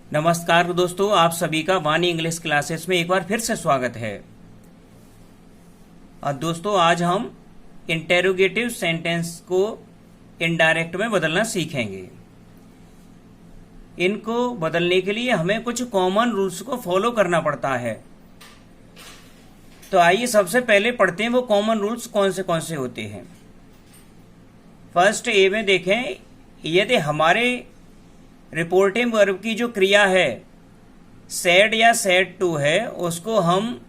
नमस्कार दोस्तों, आप सभी का वाणी इंग्लिश क्लासेस में एक बार फिर से स्वागत है। और दोस्तों, आज हम इंटेरोगेटिव सेंटेंस को इनडायरेक्ट में बदलना सीखेंगे। इनको बदलने के लिए हमें कुछ कॉमन रूल्स को फॉलो करना पड़ता है। तो आइए सबसे पहले पढ़ते हैं वो कॉमन रूल्स कौन से होते हैं। फर्स्ट ए में देखें, यदि हमारे रिपोर्टिंग वर्ब की जो क्रिया है सेड या सेड टू है, उसको हम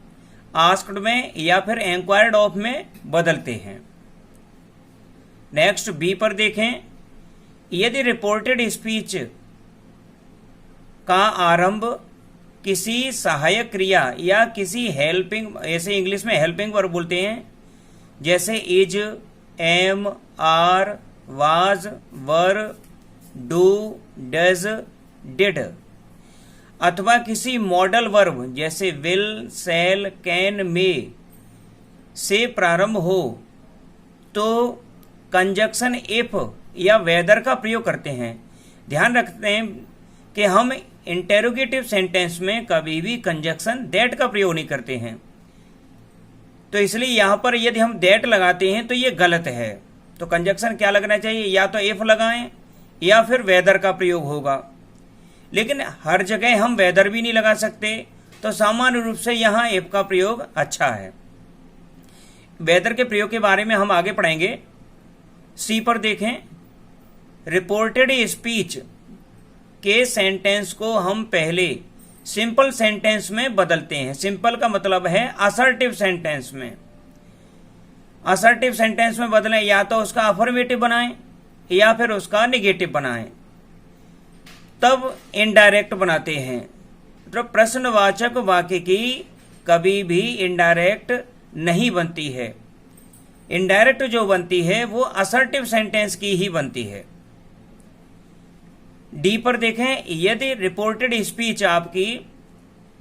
आस्क्ड में या फिर इंक्वायर्ड ऑफ में बदलते हैं। नेक्स्ट बी पर देखें, यदि रिपोर्टेड स्पीच का आरंभ किसी सहायक क्रिया या किसी हेल्पिंग, ऐसे इंग्लिश में हेल्पिंग वर्ब बोलते हैं, जैसे is, am, are, was, were, do, does, did, अथवा किसी मॉडल वर्ब जैसे विल, शैल, कैन, मे से प्रारंभ हो, तो कंजक्शन इफ या वेदर का प्रयोग करते हैं। ध्यान रखते हैं कि हम इंटेरोगेटिव सेंटेंस में कभी भी कंजक्शन दैट का प्रयोग नहीं करते हैं। तो इसलिए यहां पर यदि हम दैट लगाते हैं तो ये गलत है। तो कंजक्शन क्या लगना चाहिए, या तो इफ लगाएं या फिर वेदर का प्रयोग होगा। लेकिन हर जगह हम वेदर भी नहीं लगा सकते, तो सामान्य रूप से यहां इफ का प्रयोग अच्छा है। वेदर के प्रयोग के बारे में हम आगे पढ़ेंगे। सी पर देखें, रिपोर्टेड स्पीच के सेंटेंस को हम पहले सिंपल सेंटेंस में बदलते हैं। सिंपल का मतलब है असर्टिव सेंटेंस में। असर्टिव सेंटेंस में बदलें, या तो उसका अफर्मेटिव बनाएं या फिर उसका निगेटिव बनाएं, तब इनडायरेक्ट बनाते हैं। तो प्रश्नवाचक वाक्य की कभी भी इनडायरेक्ट नहीं बनती है। इनडायरेक्ट जो बनती है वो असर्टिव सेंटेंस की ही बनती है। डी पर देखें, यदि रिपोर्टेड स्पीच आपकी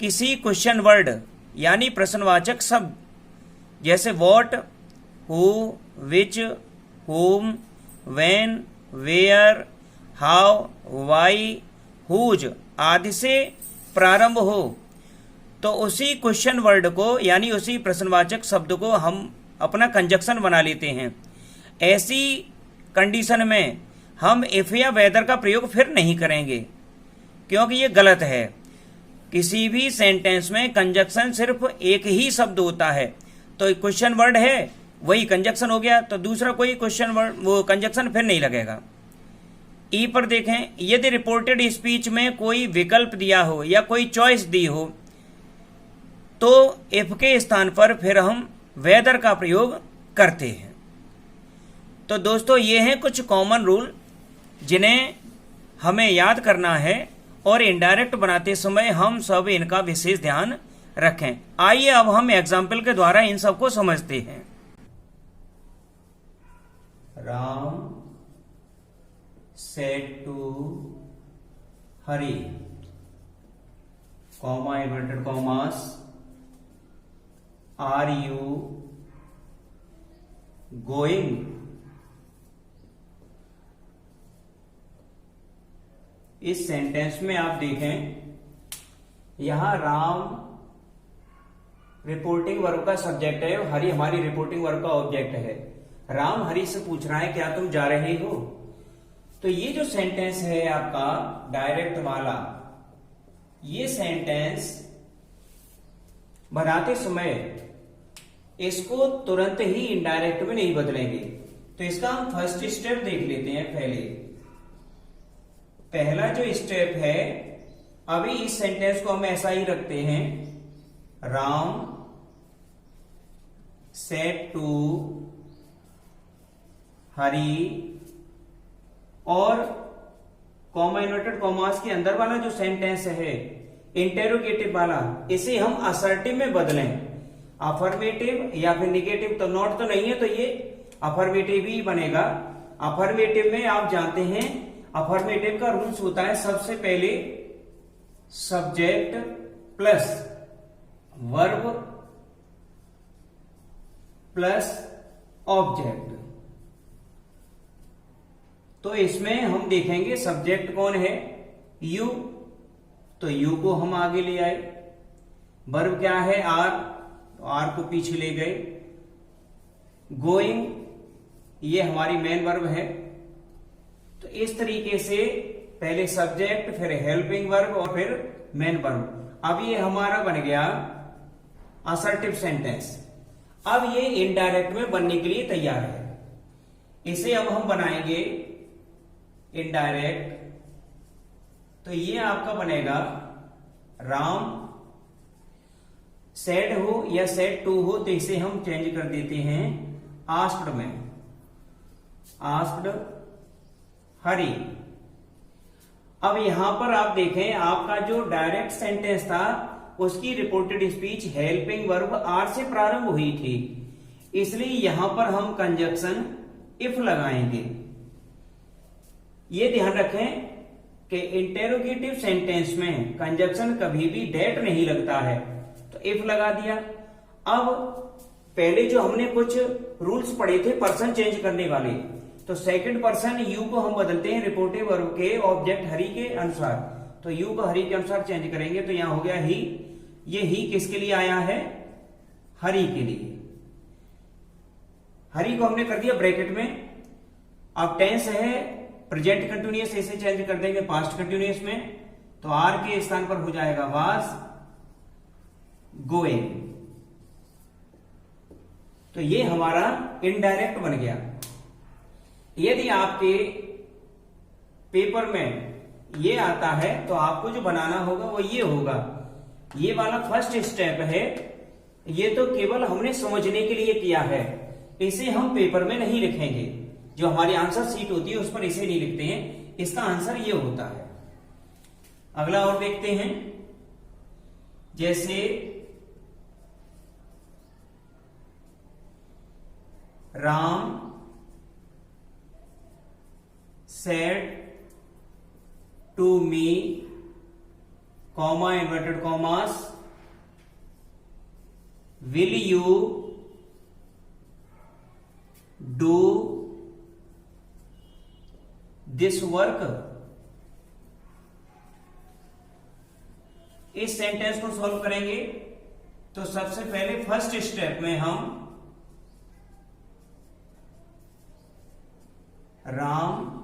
किसी क्वेश्चन वर्ड यानी प्रश्नवाचक शब्द जैसे what, who, which, whom, when, where, how, why, whose आदि से प्रारंभ हो, तो उसी क्वेश्चन वर्ड को यानी उसी प्रश्नवाचक शब्द को हम अपना कंजक्शन बना लेते हैं। ऐसी कंडीशन में हम इफ या वेदर का प्रयोग फिर नहीं करेंगे, क्योंकि ये गलत है। किसी भी सेंटेंस में कंजक्शन सिर्फ एक ही शब्द होता है। तो क्वेश्चन वर्ड है, वही कंजक्शन हो गया, तो दूसरा कोई क्वेश्चन वर्ड वो कंजक्शन फिर नहीं लगेगा। ई पर देखें, यदि रिपोर्टेड स्पीच में कोई विकल्प दिया हो या कोई चॉइस दी हो, तो इफ के स्थान पर फिर हम वेदर का प्रयोग करते हैं। तो दोस्तों, ये हैं कुछ कॉमन रूल जिन्हें हमें याद करना है और इनडायरेक्ट बनाते समय हम सब इनका विशेष ध्यान रखें। आइए अब हम एग्जाम्पल के द्वारा इन सबको समझते हैं। Ram said to Hari, comma inverted commas, are you going. इस सेंटेंस में आप देखें, यहां राम रिपोर्टिंग वर्ब का सब्जेक्ट है और हरि हमारी रिपोर्टिंग वर्ब का ऑब्जेक्ट है। राम हरि से पूछ रहा है क्या तुम जा रहे हो। तो ये जो सेंटेंस है आपका डायरेक्ट वाला, ये सेंटेंस बनाते समय इसको तुरंत ही इनडायरेक्ट में नहीं बदलेंगे। तो इसका हम फर्स्ट स्टेप देख लेते हैं। पहला जो स्टेप है, अभी इस सेंटेंस को हम ऐसा ही रखते हैं, राम सेड टू हरि, और कॉमा इन्वर्टेड कॉमास के अंदर वाला जो सेंटेंस है इंटेरोगेटिव वाला, इसे हम असर्टिव में बदलें। अफर्मेटिव या फिर निगेटिव, तो नॉट तो नहीं है, तो ये अफर्मेटिव ही बनेगा। अफर्मेटिव में आप जानते हैं, अफर्मेटिव का रूल्स होता है सबसे पहले subject plus verb plus object. तो इसमें हम देखेंगे सब्जेक्ट कौन है, यू, तो यू को हम आगे ले आए। वर्ब क्या है? आर, तो आर को पीछे ले गए। गोइंग, ये हमारी मेन वर्ब है। तो इस तरीके से पहले सब्जेक्ट, फिर हेल्पिंग वर्ब और फिर मेन वर्ब। अब ये हमारा बन गया असर्टिव सेंटेंस। अब ये इनडायरेक्ट में बनने के लिए तैयार है। इसे अब हम बनाएंगे इनडायरेक्ट। तो ये आपका बनेगा राम सेड हो या सेड टू हो, तो इसे हम चेंज कर देते हैं आस्क्ड में। आस्क्ड हरी। अब यहां पर आप देखें, आपका जो डायरेक्ट सेंटेंस था उसकी reported speech helping verb are से प्रारंभ हुई थी, इसलिए यहां पर हम कंजक्शन इफ लगाएंगे। ये ध्यान रखें कि इंटेरोगेटिव सेंटेंस में कंजक्शन कभी भी डेट नहीं लगता है, तो इफ लगा दिया। अब पहले जो हमने कुछ रूल्स पढ़े थे पर्सन चेंज करने वाले, तो सेकंड पर्सन यू को हम बदलते हैं रिपोर्टिव वर्ब के ऑब्जेक्ट हरी के अनुसार। तो यू को हरी के अनुसार चेंज करेंगे, तो यहां हो गया ही। ये ही किसके लिए आया है? हरी के लिए। हरी को हमने कर दिया ब्रैकेट में। अब टेंस है प्रेजेंट कंटिन्यूअस, इसे चेंज कर देंगे पास्ट कंटिन्यूअस में, तो आर के स्थान पर हो जाएगा वाज गोइंग। तो ये हमारा इनडायरेक्ट बन गया। यदि आपके पेपर में ये आता है तो आपको जो बनाना होगा वो ये होगा। ये वाला फर्स्ट स्टेप है, ये तो केवल हमने समझने के लिए किया है, इसे हम पेपर में नहीं लिखेंगे। जो हमारी आंसर शीट होती है उस पर इसे नहीं लिखते हैं, इसका आंसर ये होता है। अगला और देखते हैं, जैसे Ram said to me, comma inverted commas, will you do this work? इस सेंटेंस को सॉल्व करेंगे तो सबसे पहले फर्स्ट स्टेप में हम Ram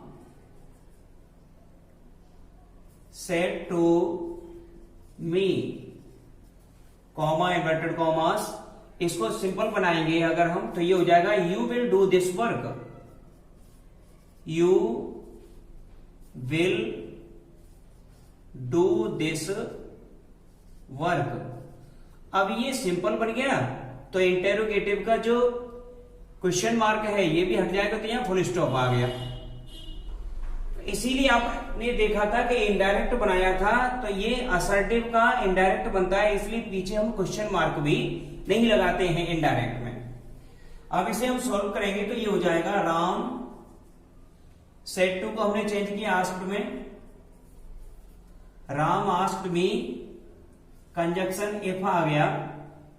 said to me, comma inverted commas, इसको सिंपल बनाएंगे अगर हम, तो ये हो जाएगा you will do this work. You will do this work. अब ये सिंपल बन गया, तो इंटेरोगेटिव का जो क्वेश्चन मार्क है ये भी हट जाएगा, तो यहां फुल स्टॉप आ गया। इसीलिए आपने देखा था कि इनडायरेक्ट बनाया था, तो ये असर्टिव का इनडायरेक्ट बनता है, इसलिए पीछे हम क्वेश्चन मार्क भी नहीं लगाते हैं इनडायरेक्ट में। अब इसे हम सॉल्व करेंगे तो ये हो जाएगा राम सेड टू को हमने चेंज किया आस्क्ड में। Ram asked me, conjunction if आ गया।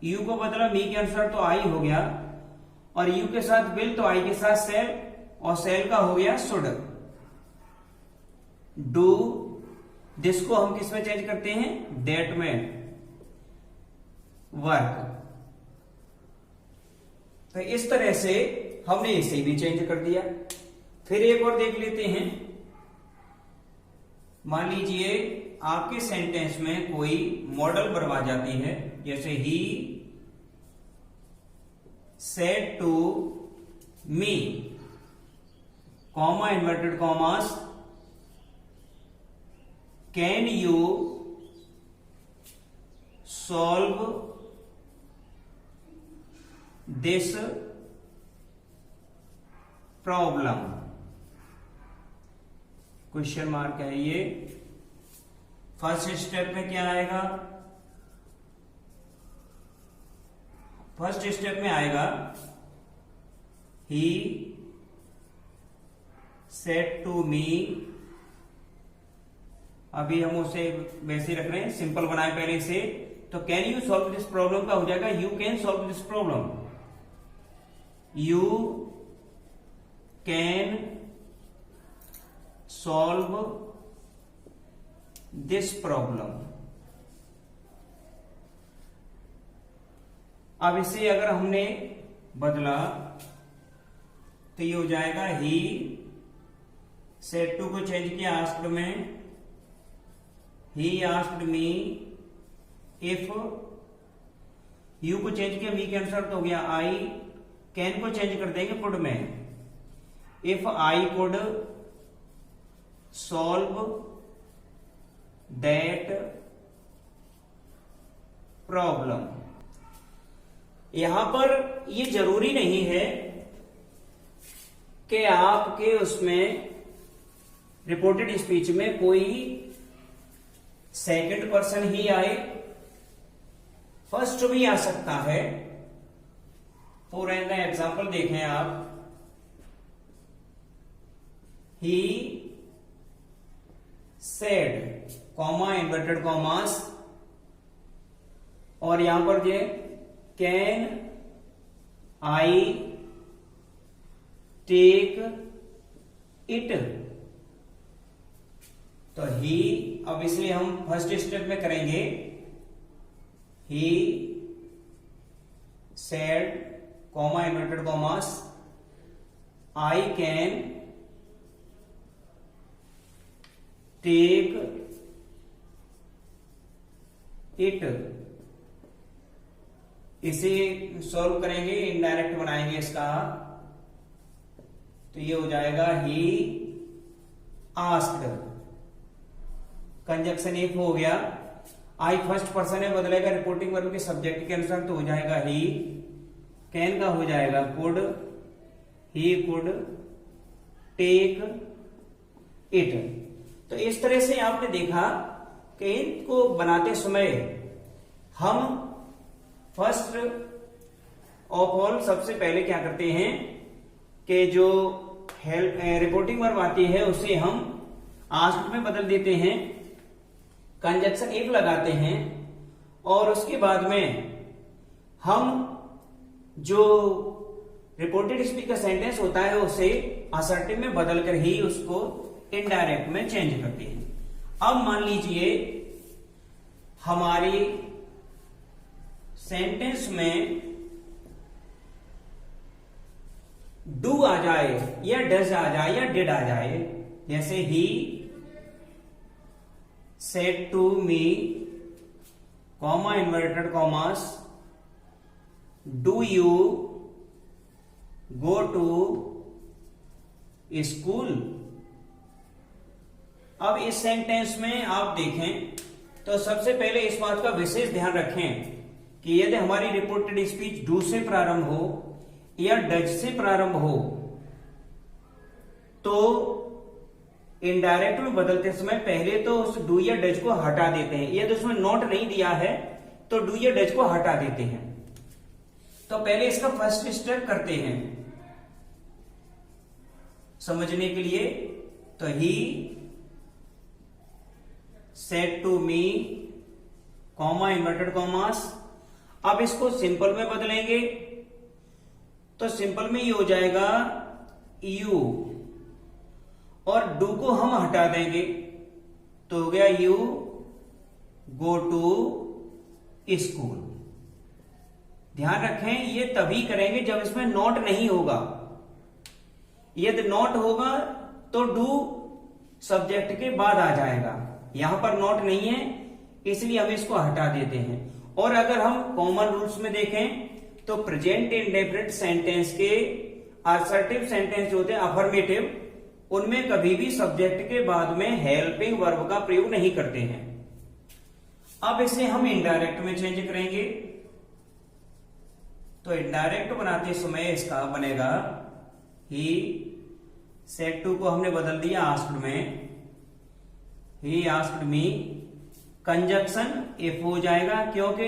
यू को बदला मी के अनुसार तो आई हो गया, और यू के साथ विल तो आई के साथ सेल, और सेल का हो गया शुड। डू दिस को हम किस में चेंज करते हैं? डेट में, वर्क। तो इस तरह से हमने इसे भी चेंज कर दिया। फिर एक और देख लेते हैं। मान लीजिए आपके सेंटेंस में कोई मॉडल वर्ब आ जाती है, जैसे he said to me, comma inverted commas, can you solve this problem? Question mark है ये। फर्स्ट स्टेप में क्या आएगा? फर्स्ट स्टेप में आएगा ही सेड टू मी। अभी हम उसे वैसे रख रहे हैं, सिंपल बनाए पहले से। तो can you solve this problem का हो जाएगा you can solve this problem. You can solve this problem. अब इसे अगर हमने बदला तो ये हो जाएगा ही सेड टू को चेंज किया आस्क्ड में, he asked me if, you को चेंज किया मी के अनुसार तो हो गया आई, कैन को चेंज कर देंगे कुड में, if I could solve that problem. यहां पर ये जरूरी नहीं है कि आपके उसमें रिपोर्टेड स्पीच में कोई सेकंड पर्सन ही आए, फर्स्ट भी आ सकता है। फॉर एग्जाम्पल देखें आप, ही सेड कॉमा इन्वर्टेड कॉमास, और यहां पर ये कैन आई टेक इट, तो ही, अब इसलिए हम फर्स्ट स्टेप में करेंगे he said comma inverted commas I can take it. इसे सॉल्व करेंगे, इनडायरेक्ट बनाएंगे इसका, तो ये हो जाएगा ही आस्क्ड, कंजक्शन इफ हो गया, आई फर्स्ट पर्सन है बदलेगा रिपोर्टिंग वर्ब के सब्जेक्ट के अनुसार तो हो जाएगा ही, कैन का हो जाएगा could, he could take it. तो इस तरह से आपने देखा कि इनको बनाते समय हम फर्स्ट ऑफ ऑल सबसे पहले क्या करते हैं कि जो हेल्प रिपोर्टिंग वर्ब आती है उसे हम आस्क्ड में बदल देते हैं, कंजक्शन इफ लगाते हैं, और उसके बाद में हम जो रिपोर्टेड स्पीच का सेंटेंस होता है उसे असर्टिव में बदलकर ही उसको इनडायरेक्ट में चेंज करते हैं। अब मान लीजिए हमारी सेंटेंस में डू आ जाए या डज आ जाए या डिड आ जाए, जैसे he said to me comma inverted commas do you go to school. अब इस सेंटेंस में आप देखें तो सबसे पहले इस बात का विशेष ध्यान रखें कि यदि हमारी रिपोर्टेड स्पीच डू से प्रारंभ हो या डज से प्रारंभ हो तो इनडायरेक्ट में बदलते समय पहले तो उस डू या डज को हटा देते हैं। यदि उसमें नोट नहीं दिया है तो डू या डज को हटा देते हैं। तो पहले इसका फर्स्ट स्टेप करते हैं समझने के लिए। तो he said to me comma inverted commas. अब इसको सिंपल में बदलेंगे तो सिंपल में ये हो जाएगा यू, और डू को हम हटा देंगे तो हो गया यू गो टू स्कूल। ध्यान रखें ये तभी करेंगे जब इसमें नॉट नहीं होगा। यदि नॉट होगा तो डू सब्जेक्ट के बाद आ जाएगा। यहां पर नॉट नहीं है इसलिए हम इसको हटा देते हैं। और अगर हम कॉमन रूल्स में देखें तो प्रेजेंट इंडेफिनिट सेंटेंस के असर्टिव सेंटेंस होते हैं अफर्मेटिव, उनमें कभी भी सब्जेक्ट के बाद में हेल्पिंग वर्ब का प्रयोग नहीं करते हैं। अब इसे हम इनडायरेक्ट में चेंज करेंगे तो इनडायरेक्ट बनाते समय इसका बनेगा ही सेड टू को हमने बदल दिया आस्क्ड में, he asked me, conjunction if हो जाएगा क्योंकि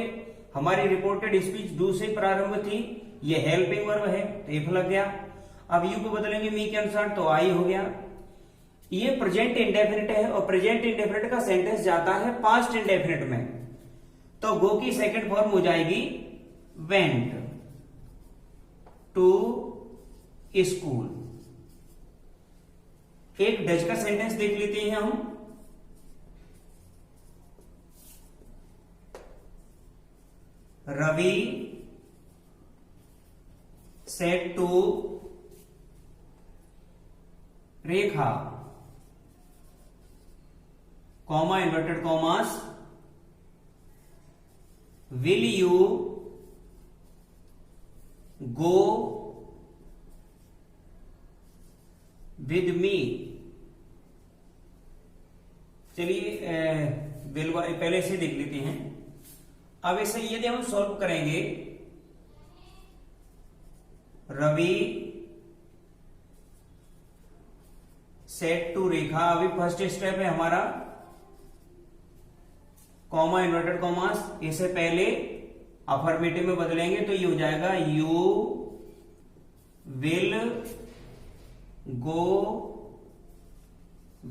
हमारी रिपोर्टेड स्पीच डू से प्रारंभ थी, ये हेल्पिंग वर्ब है तो इफ लग गया। अब यू को बदलेंगे मी के अनुसार तो आई हो गया। ये प्रेजेंट इंडेफिनिट है और प्रेजेंट इंडेफिनिट का सेंटेंस जाता है पास्ट इंडेफिनिट में, तो गो की सेकंड फॉर्म हो जाएगी वेंट टू स्कूल। एक डज का सेंटेंस देख लेते हैं हम। Ravi said to Rekha, comma inverted commas, will you go with me. चलिए पहले से देख लेते हैं। अब इसे यदि हम सॉल्व करेंगे, रवि सेट टू रेखा, अभी फर्स्ट स्टेप है हमारा कॉमा इन्वर्टेड कॉमास, इसे पहले अफर्मेटिव में बदलेंगे तो ये हो जाएगा you will go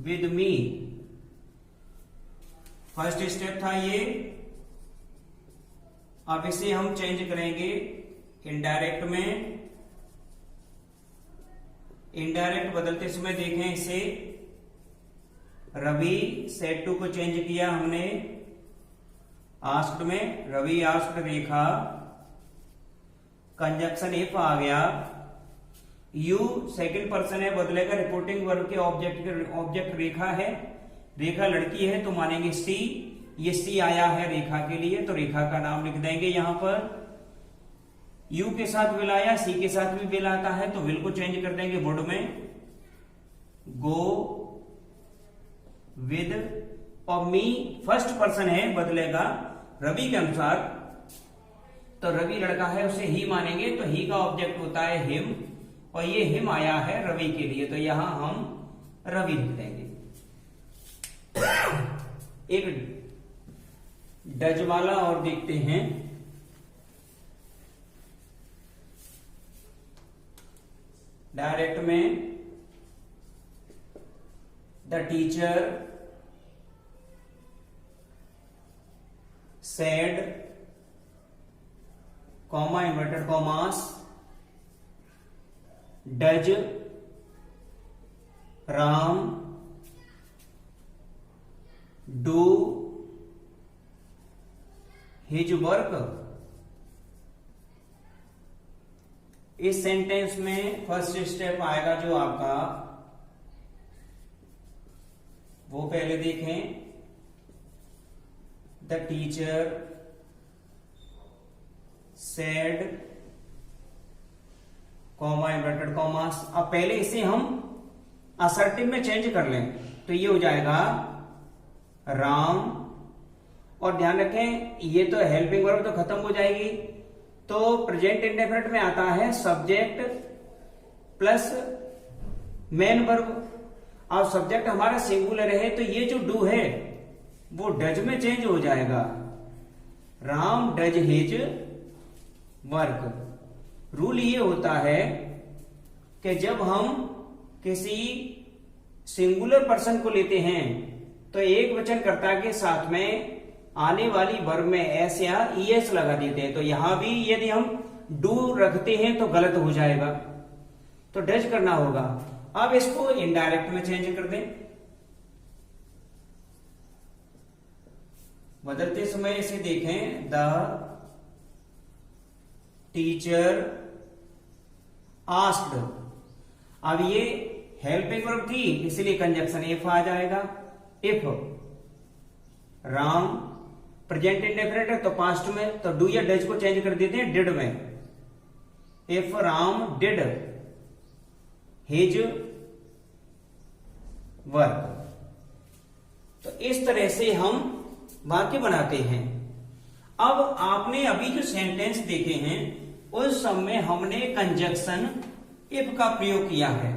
with me. First step था ये। अब इसे हम चेंज करेंगे इनडायरेक्ट में। इनडायरेक्ट बदलते समय देखें इसे, रवि सेट टू को चेंज किया हमने आस्क्ड में, Ravi asked Rekha, conjunction if आ गया, यू सेकंड पर्सन है बदलेगा रिपोर्टिंग वर्ब के ऑब्जेक्ट रेखा है, रेखा लड़की है तो मानेंगे सी, ये सी आया है रेखा के लिए तो रेखा का नाम लिख देंगे यहां पर। यू के साथ विल आया, सी के साथ भी विल आता है तो विल को चेंज कर देंगे बोर्ड में, गो विद, और मी फर्स्ट पर्सन है बदलेगा रवि के अनुसार, तो रवि लड़का है उसे ही मानेंगे तो ही का ऑब्जेक्ट होता है हिम, और ये हिम आया है रवि के लिए तो यहां हम रवि लिख देंगे। एक डज वाला और देखते हैं। डायरेक्ट में the teacher said, comma inverted commas, does Ram do his work. इस सेंटेंस में फर्स्ट स्टेप आएगा जो आपका, वो पहले देखें। The teacher said, comma inverted commas. अब पहले इसे हम असर्टिव में चेंज कर लें तो ये हो जाएगा राम, और ध्यान रखें ये तो हेल्पिंग वर्ब तो खत्म हो जाएगी, तो प्रेजेंट इंडेफिनिट में आता है सब्जेक्ट प्लस मेन वर्ब। अब सब्जेक्ट हमारा सिंगुलर है तो ये जो डू है वो डज में चेंज हो जाएगा, Ram does his work. Rule ये होता है कि जब हम किसी सिंगुलर पर्सन को लेते हैं तो एक वचनकर्ता के साथ में आने वाली वर्ब में एस या ईएस लगा देते हैं, तो यहां भी यदि हम डू रखते हैं तो गलत हो जाएगा, तो डज करना होगा। अब इसको इनडायरेक्ट में चेंज कर दें, बदलते समय इसे देखें। द टीचर आस्क्ड, अब ये हेल्पिंग वर्ब थी इसलिए कंजक्शन इफ आ जाएगा। इफ राम प्रेजेंट इंडेफिनिट है तो पास्ट में, तो डू या डज को चेंज कर देते हैं डिड में। If Ram did his work. तो इस तरह से हम वाक्य बनाते हैं। अब आपने अभी जो सेंटेंस देखे हैं उस सब में हमने कंजक्शन इफ का प्रयोग किया है।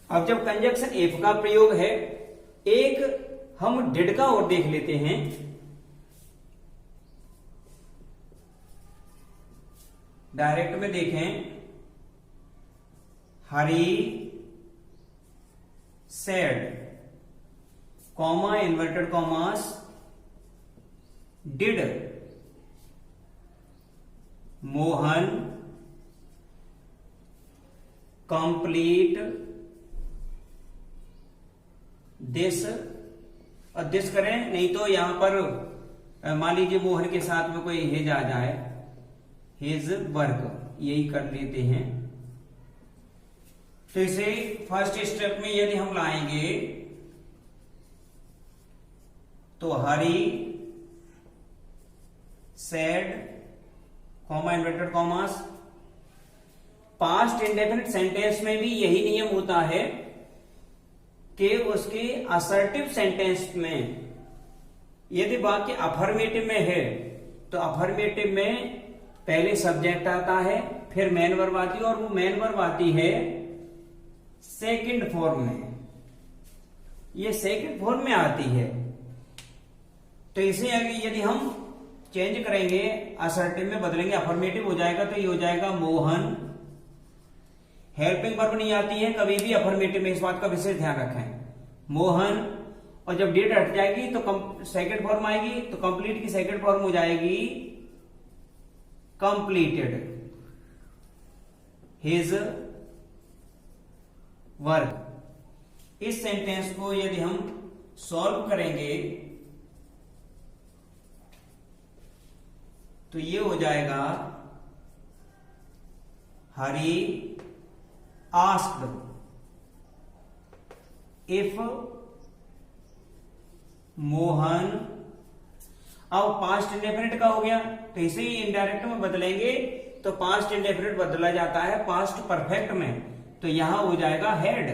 अब जब कंजक्शन इफ का प्रयोग है, एक हम डिड का और देख लेते हैं। डायरेक्ट में देखें, Hari said, comma inverted commas, did Mohan complete this, this करें नहीं तो यहां पर मान लीजिए मोहन के साथ में कोई हिज आ जाए, हिज वर्क, यही कर लेते हैं। तो इसे फर्स्ट स्टेप में यदि हम लाएंगे तो Hari said, comma inverted commas. Past indefinite sentence में भी यही नियम होता है कि उसके असर्टिव सेंटेंस में यदि वाक्य अफर्मेटिव में है तो अफर्मेटिव में पहले सब्जेक्ट आता है, फिर मेन वर्ब आती है, और वो मेन वर्ब आती है सेकंड फॉर्म में। ये सेकंड फॉर्म में आती है। तो इसे यदि हम चेंज करेंगे, असर्टिव में बदलेंगे, अफर्मेटिव हो जाएगा, तो ये हो जाएगा मोहन। हेल्पिंग वर्ब नहीं आती है कभी भी अफर्मेटिव में, इस बात का विशेष ध्यान रखें। मोहन, और जब डेट हट जाएगी तो सेकंड फॉर्म आएगी, तो कंप्लीट की सेकंड फॉर्म हो जाएगी कंप्लीटेड हिज वर्क। इस सेंटेंस को यदि हम सॉल्व करेंगे तो ये हो जाएगा हरी आस्क्ड इफ मोहन। अब पास्ट इंडेफिनिट का हो गया, तो इसे ही इनडायरेक्ट में बदलेंगे तो पास्ट इंडेफिनिट बदला जाता है पास्ट परफेक्ट में, तो यहां हो जाएगा हेड,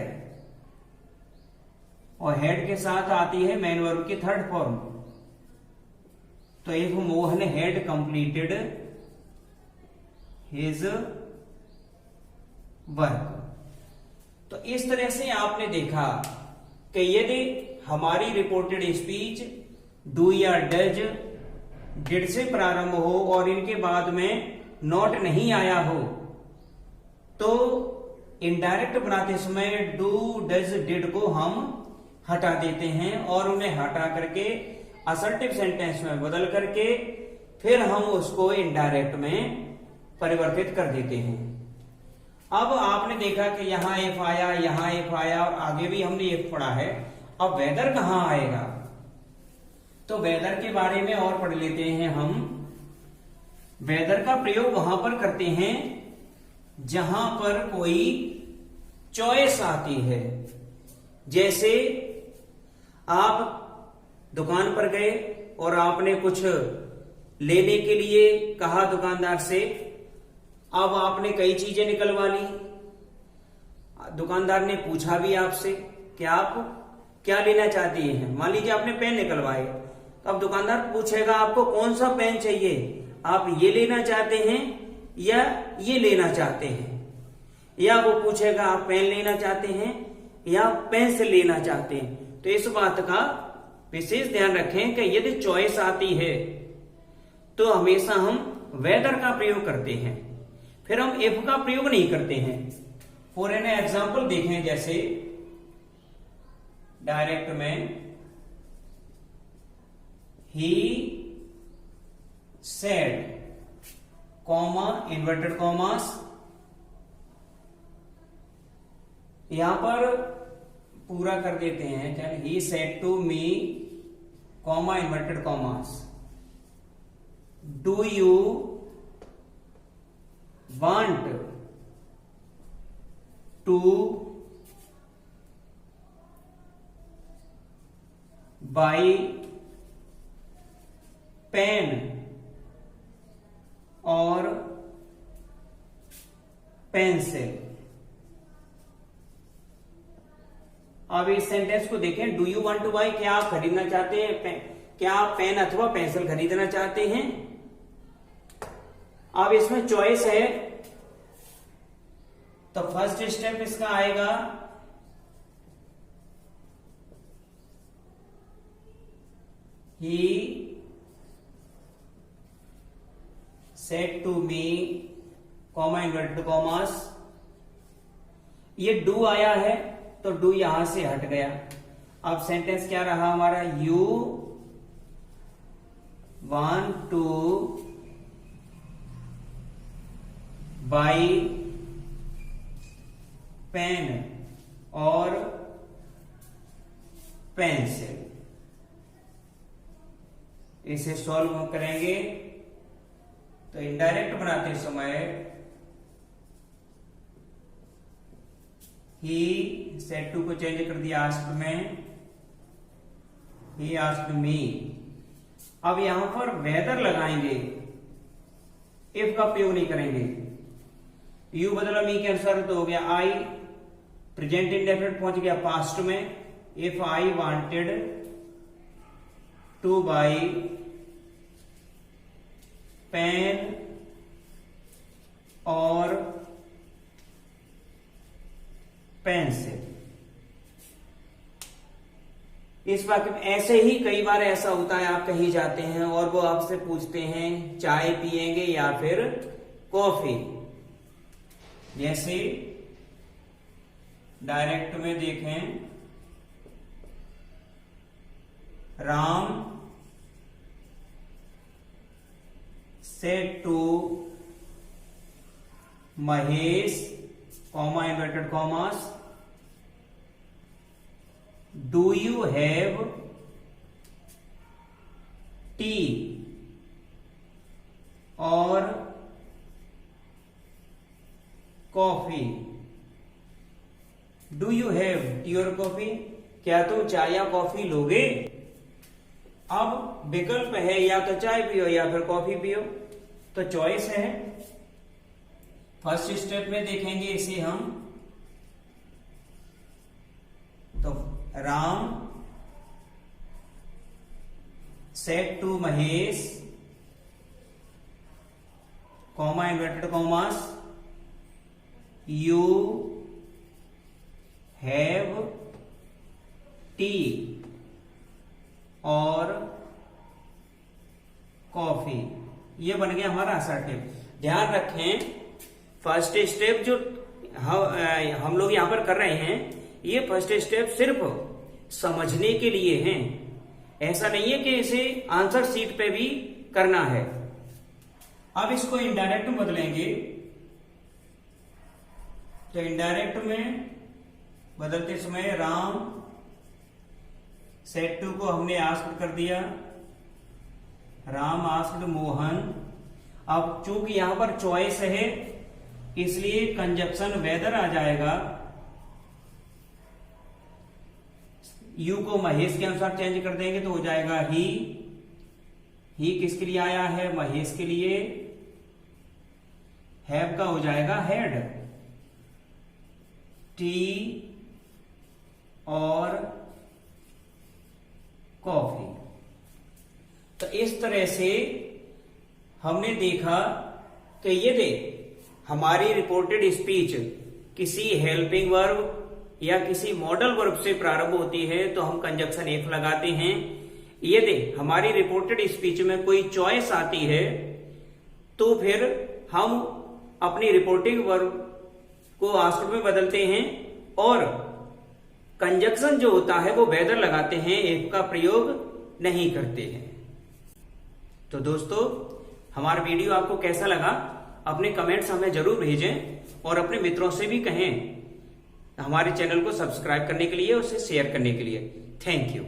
और हेड के साथ आती है मेन वर्ब की थर्ड फॉर्म। तो if Mohan had completed his work. तो इस तरह से आपने देखा कि यदि हमारी रिपोर्टेड स्पीच डू या डज, डिड से प्रारंभ हो और इनके बाद में नॉट नहीं आया हो, तो इनडायरेक्ट बनाते समय डू डज डिड को हम हटा देते हैं और उन्हें हटा करके असर्टिव सेंटेंस में बदल करके फिर हम उसको इनडायरेक्ट में परिवर्तित कर देते हैं। अब आपने देखा कि यहां एफ आया, यहां एफ आया, और आगे भी हमने एफ पढ़ा है। अब वेदर कहां आएगा, तो वेदर के बारे में और पढ़ लेते हैं हम। वेदर का प्रयोग वहां पर करते हैं जहां पर कोई चॉइस आती है। जैसे आप दुकान पर गए और आपने कुछ लेने के लिए कहा दुकानदार से, अब आपने कई चीजें निकलवा ली। दुकानदार ने पूछा भी आपसे कि आप क्या लेना चाहती हैं। मान लीजिए आपने पेन निकलवाए, तो अब दुकानदार पूछेगा आपको कौन सा पेन चाहिए, आप ये लेना चाहते हैं या ये लेना चाहते हैं, या वो पूछेगा आप पेन लेना चाहते हैं या पेंसिल लेना चाहते हैं। तो इस बात का विशेष ध्यान रखें कि यदि चॉइस आती है तो हमेशा हम वेदर का प्रयोग करते हैं, फिर हम इफ का प्रयोग नहीं करते हैं। फॉर एन एग्जाम्पल देखें, जैसे डायरेक्ट में he said, comma inverted commas, यहां पर पूरा कर देते हैं। चल, he said to me, comma inverted commas, do you want to buy pen और पेंसिल। अब इस सेंटेंस को देखें, do you want to buy, क्या आप खरीदना चाहते हैं, क्या आप पेन अथवा पेंसिल खरीदना चाहते हैं। अब इसमें चॉइस है, तो फर्स्ट स्टेप इसका आएगा he said to me, comma inverted commas. ये डू आया है तो डू यहां से हट गया। अब सेंटेंस क्या रहा हमारा, you want to buy pen और पेंसिल। इसे सॉल्व करेंगे तो इनडायरेक्ट बनाते समय ही सेड टू को चेंज कर दिया आस्क्ड में, ही आस्क्ड मी। अब यहां पर वेदर लगाएंगे, इफ का प्रयोग नहीं करेंगे। यू बदला मी के अनुसार तो हो गया आई, प्रेजेंट इंडेफिनिट पहुंच गया पास्ट में। If I wanted to buy pen और पेंसिल। इस वाक्य में ऐसे ही कई बार ऐसा होता है, आप कहीं जाते हैं और वो आपसे पूछते हैं चाय पिएंगे या फिर कॉफी। जैसे डायरेक्ट में देखें, Ram said to Mahesh, comma inverted commas, do you have tea और coffee. Do you have tea और कॉफी, क्या तुम चाय या कॉफी लोगे? अब विकल्प है या तो चाय पियो या फिर कॉफी पियो, तो चॉइस है। फर्स्ट स्टेप में देखेंगे इसे हम, तो Ram said to Mahesh, comma inverted commas, you have tea और कॉफी। ये बन गया हमारा असर्टिव। ध्यान रखें, फर्स्ट स्टेप जो हम लोग यहां पर कर रहे हैं, ये फर्स्ट स्टेप सिर्फ समझने के लिए हैं। ऐसा नहीं है कि इसे आंसर शीट पे भी करना है। अब इसको इनडायरेक्ट में बदलेंगे, तो इनडायरेक्ट में बदलते समय राम सेड टू को हमने आस्क्ड कर दिया, राम आस्क्ड मोहन। अब चूंकि यहां पर चॉइस है इसलिए कंजक्शन वेदर आ जाएगा। यू को महेश के अनुसार चेंज कर देंगे तो हो जाएगा ही। ही किसके लिए आया है? महेश के लिए। हैव का हो जाएगा हैड। टी और कॉफी। तो इस तरह से हमने देखा कि यदि हमारी रिपोर्टेड स्पीच किसी हेल्पिंग वर्ब या किसी मॉडल वर्ब से प्रारंभ होती है तो हम कंजक्शन इफ लगाते हैं। यदि हमारी रिपोर्टेड स्पीच में कोई चॉइस आती है तो फिर हम अपनी रिपोर्टिंग वर्ब को आस्क्ड में बदलते हैं और कंजक्शन जो होता है वो वेदर लगाते हैं, इफ का प्रयोग नहीं करते हैं। तो दोस्तों, हमारा वीडियो आपको कैसा लगा अपने कमेंट्स हमें जरूर भेजें और अपने मित्रों से भी कहें हमारे चैनल को सब्सक्राइब करने के लिए और उसे शेयर करने के लिए। Thank you.